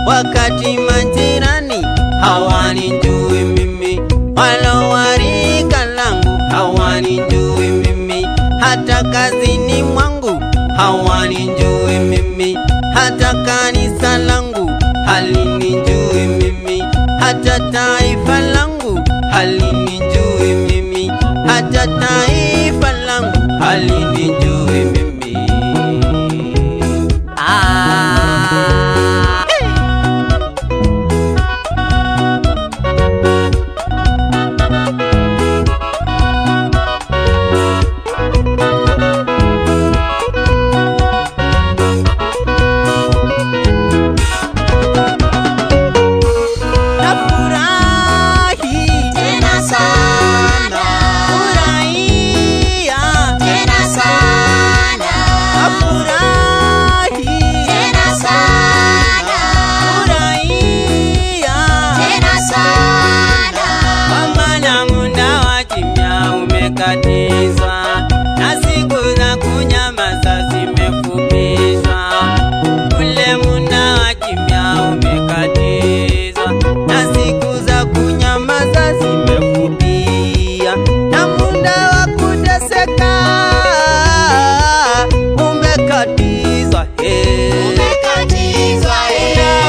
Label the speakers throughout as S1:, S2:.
S1: Wakati majirani hawanijui mimi, wala warika langu hawanijui mimi, hata kazini mwangu hawanijui mimi, hata kanisa langu halinijui mimi, hata taifa langu halinijui mimi, hata taifa langu halinijui mimi. Na siku za kunyamaza zimefupishwa, ule muda wa kimya umekatizwa. Na siku za kunyamaza zimefupia, na muda wa kuteseka umekatizwa. Umekatizwa,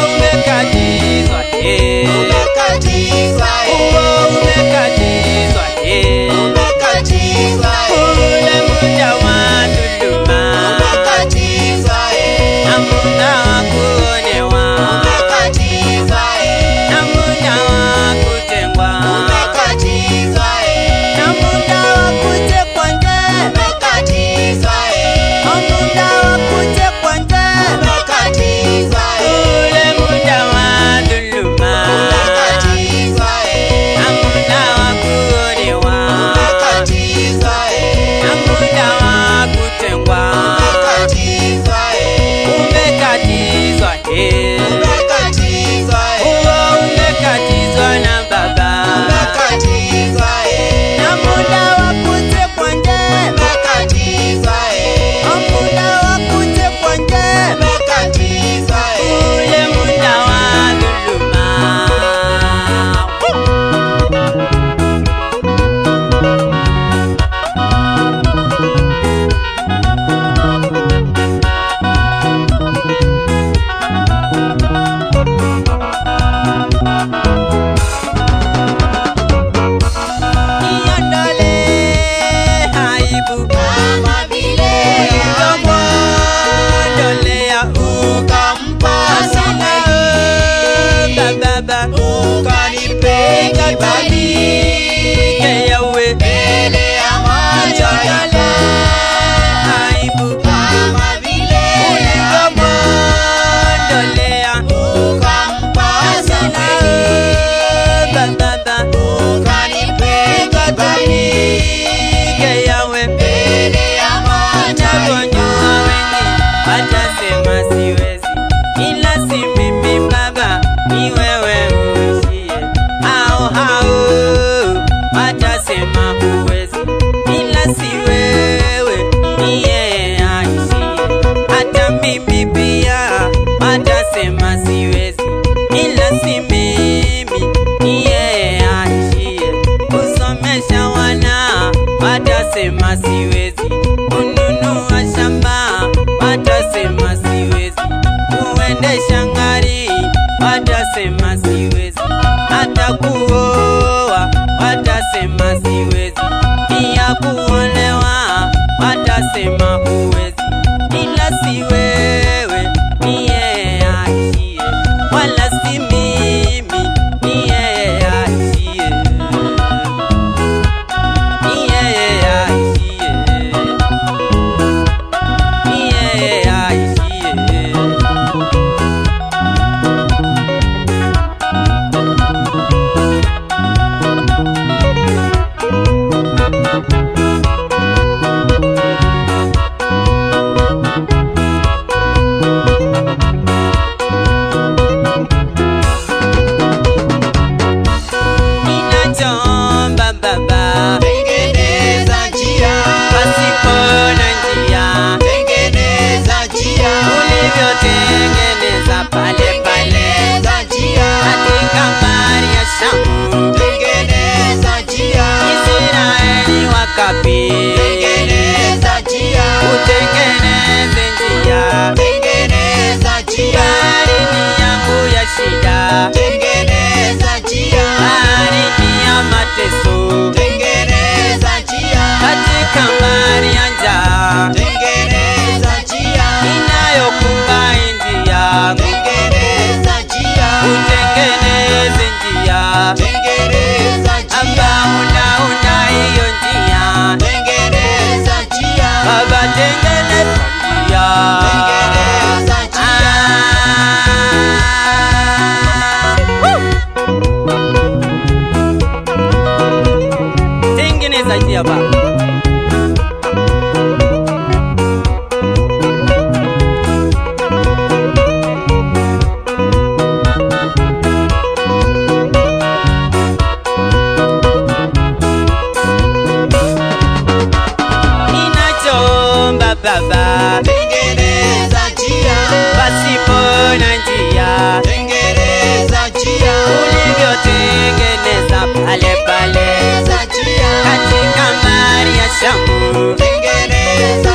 S1: umekatizwa, umekatizwa, umekatizwa. Ule muda wa dhuluma umekatizwa, na muda wa kuonewa umekatizwa, na muda wa kutengwa umekatizwa, na muda wa kutekwa nje umekatizwa, na muda wa kutekwa nje umekatizwa. Ule muda wa dhuluma umekatizwa, na muda wa kuonewa umekatizwa, na muda wa kutengwa umekatizwa, umekatizwa, umekatizwa, umekatizwa na Baba umekatizwa, na muda wa kutekwa nje umekatizwa, na muda wa kutekwa nje umekatizwa. Ule muda wa dhuluma watasema siwezi, kununua shamba watasema siwezi, kuendesha gari watasema siwezi, hata kuoa watasema siwezi, pia kuolewa watasema huwezi, ila si wewe ni yeye aishie, wala si mimi ni yeye aishie. Yeah.
S2: tengeneza njia.
S1: pasipo na njia,
S2: Tengeneza njia.
S1: ulivyotengeneza pale pale
S2: Tengeneza njia.
S1: katika bahari ya Shamu.
S2: Tengeneza